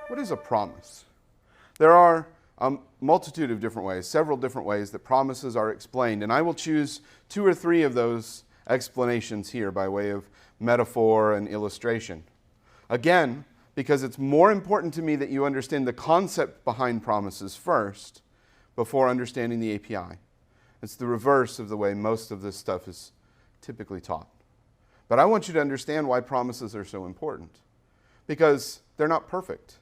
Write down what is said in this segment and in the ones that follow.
What is a promise? There are a multitude of different ways, several different ways that promises are explained, and I will choose 2 or 3 of those explanations here by way of metaphor and illustration. Again, because it's more important to me that you understand the concept behind promises first before understanding the API. It's the reverse of the way most of this stuff is typically taught. But I want you to understand why promises are so important, because they're not perfect.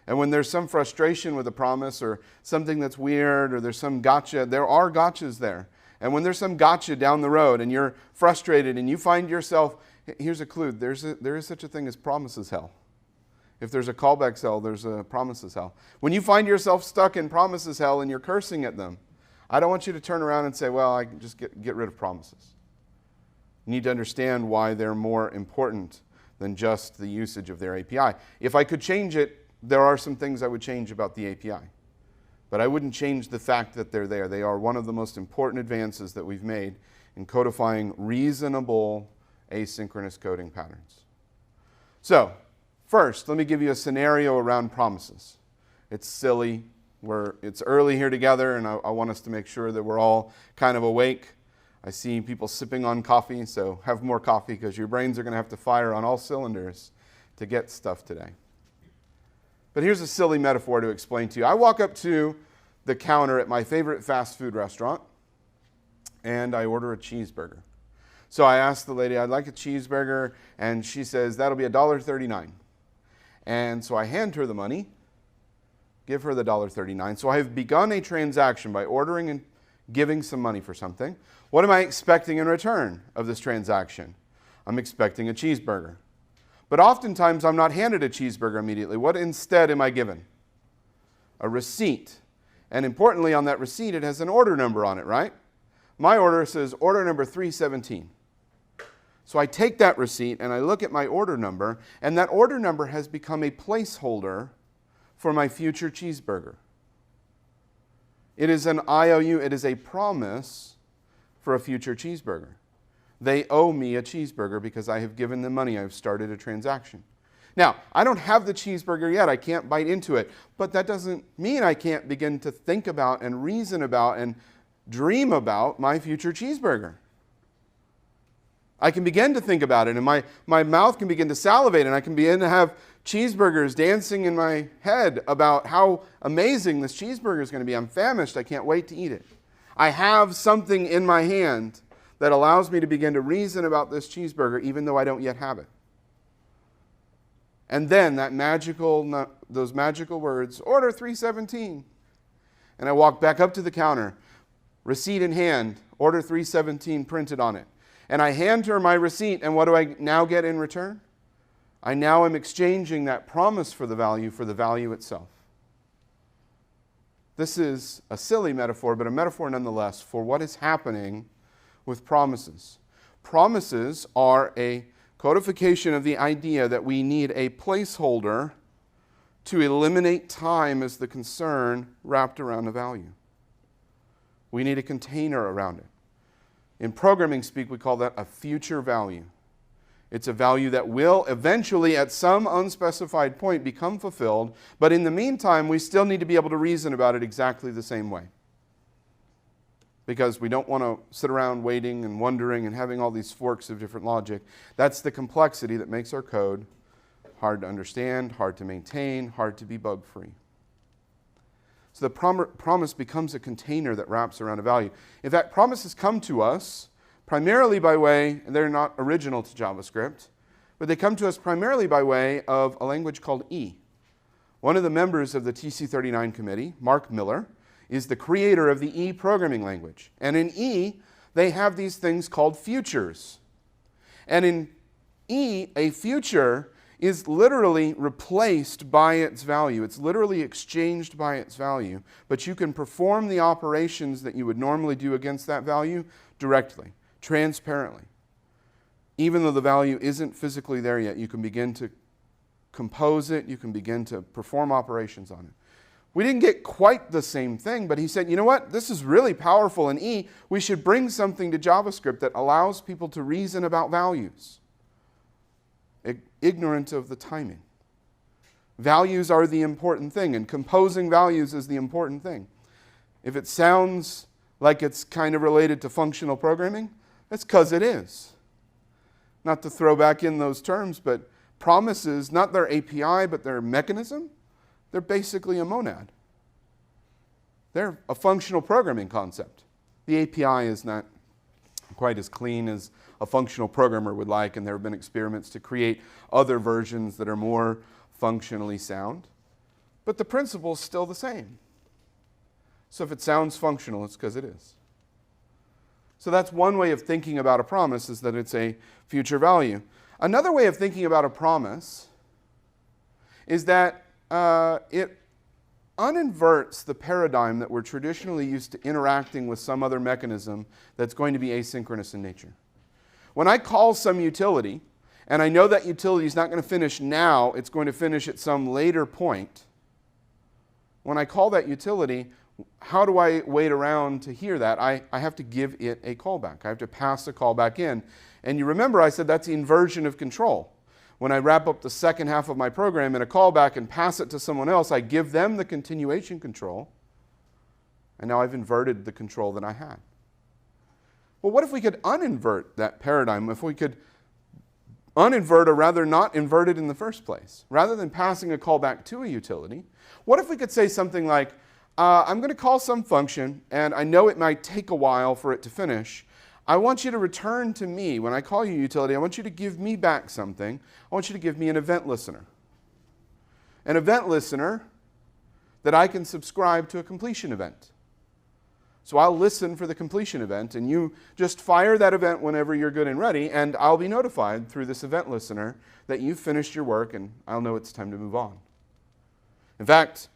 And when there's some frustration with a promise or something that's weird or there's some gotcha, there are gotchas there. And when there's some gotcha down the road and you're frustrated and you find yourself, here's a clue, there is such a thing as promises hell. If there's a callback hell, there's a promises hell. When you find yourself stuck in promises hell and you're cursing at them, I don't want you to turn around and say, well, I can just get rid of promises. You need to understand why they're more important than just the usage of their API. If I could change it, there are some things I would change about the API. But I wouldn't change the fact that they're there. They are one of the most important advances that we've made in codifying reasonable asynchronous coding patterns. So, first, let me give you a scenario around promises. It's silly. It's early here together, and I want us to make sure that we're all kind of awake. I see people sipping on coffee, so have more coffee because your brains are going to have to fire on all cylinders to get stuff today. But here's a silly metaphor to explain to you. I walk up to the counter at my favorite fast food restaurant, and I order a cheeseburger. So I ask the lady, I'd like a cheeseburger, and she says, that'll be $1.39. And so I hand her the money, give her the $1.39. So I have begun a transaction by ordering and giving some money for something. What am I expecting in return of this transaction? I'm expecting a cheeseburger. But oftentimes I'm not handed a cheeseburger immediately. What instead am I given? A receipt. And importantly, on that receipt, it has an order number on it, right? My order says order number 317. So I take that receipt and I look at my order number, and that order number has become a placeholder for my future cheeseburger. It is an IOU, it is a promise for a future cheeseburger. They owe me a cheeseburger because I have given them money. I've started a transaction. Now, I don't have the cheeseburger yet. I can't bite into it. But that doesn't mean I can't begin to think about and reason about and dream about my future cheeseburger. I can begin to think about it, and my mouth can begin to salivate, and I can begin to have cheeseburgers dancing in my head about how amazing this cheeseburger is going to be. I'm famished. I can't wait to eat it. I have something in my hand that allows me to begin to reason about this cheeseburger even though I don't yet have it. And then those magical words, order 317. And I walk back up to the counter, receipt in hand, order 317 printed on it. And I hand her my receipt, and what do I now get in return? I now am exchanging that promise for the value itself. This is a silly metaphor, but a metaphor nonetheless for what is happening with promises. Promises are a codification of the idea that we need a placeholder to eliminate time as the concern wrapped around a value. We need a container around it. In programming speak, we call that a future value. It's a value that will eventually, at some unspecified point, become fulfilled, but in the meantime, we still need to be able to reason about it exactly the same way. Because we don't want to sit around waiting and wondering and having all these forks of different logic. That's the complexity that makes our code hard to understand, hard to maintain, hard to be bug-free. So the promise becomes a container that wraps around a value. In fact, promises come to us primarily by way, and they're not original to JavaScript, but they come to us primarily by way of a language called E. One of the members of the TC39 committee, Mark Miller, is the creator of the E programming language. And in E, they have these things called futures. And in E, a future is literally replaced by its value. It's literally exchanged by its value. But you can perform the operations that you would normally do against that value directly, transparently. Even though the value isn't physically there yet, you can begin to compose it, you can begin to perform operations on it. We didn't get quite the same thing, but he said, you know what, this is really powerful in E. We should bring something to JavaScript that allows people to reason about values. ignorant of the timing. Values are the important thing, and composing values is the important thing. If it sounds like it's kind of related to functional programming, that's because it is. Not to throw back in those terms, but promises, not their API, but their mechanism, they're basically a monad. They're a functional programming concept. The API is not quite as clean as a functional programmer would like, and there have been experiments to create other versions that are more functionally sound. But the principle is still the same. So if it sounds functional, it's because it is. So that's one way of thinking about a promise, is that it's a future value. Another way of thinking about a promise is that it uninverts the paradigm that we're traditionally used to interacting with some other mechanism that's going to be asynchronous in nature. When I call some utility, and I know that utility is not going to finish now, it's going to finish at some later point. When I call that utility, how do I wait around to hear that? I have to give it a callback. I have to pass a callback in. And you remember I said that's the inversion of control. When I wrap up the second half of my program in a callback and pass it to someone else, I give them the continuation control. And now I've inverted the control that I had. Well, what if we could uninvert that paradigm? If we could uninvert, or rather not invert it in the first place, rather than passing a callback to a utility, what if we could say something like, I'm going to call some function, and I know it might take a while for it to finish. I want you to return to me. When I call you utility, I want you to give me back something. I want you to give me an event listener. An event listener that I can subscribe to a completion event. So I'll listen for the completion event, and you just fire that event whenever you're good and ready, and I'll be notified through this event listener that you've finished your work, and I'll know it's time to move on. In fact,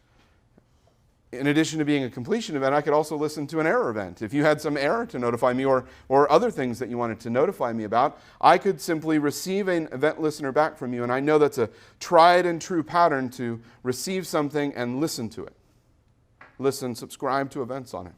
in addition to being a completion event, I could also listen to an error event. If you had some error to notify me, or other things that you wanted to notify me about, I could simply receive an event listener back from you, and I know that's a tried and true pattern to receive something and listen to it. Listen, subscribe to events on it.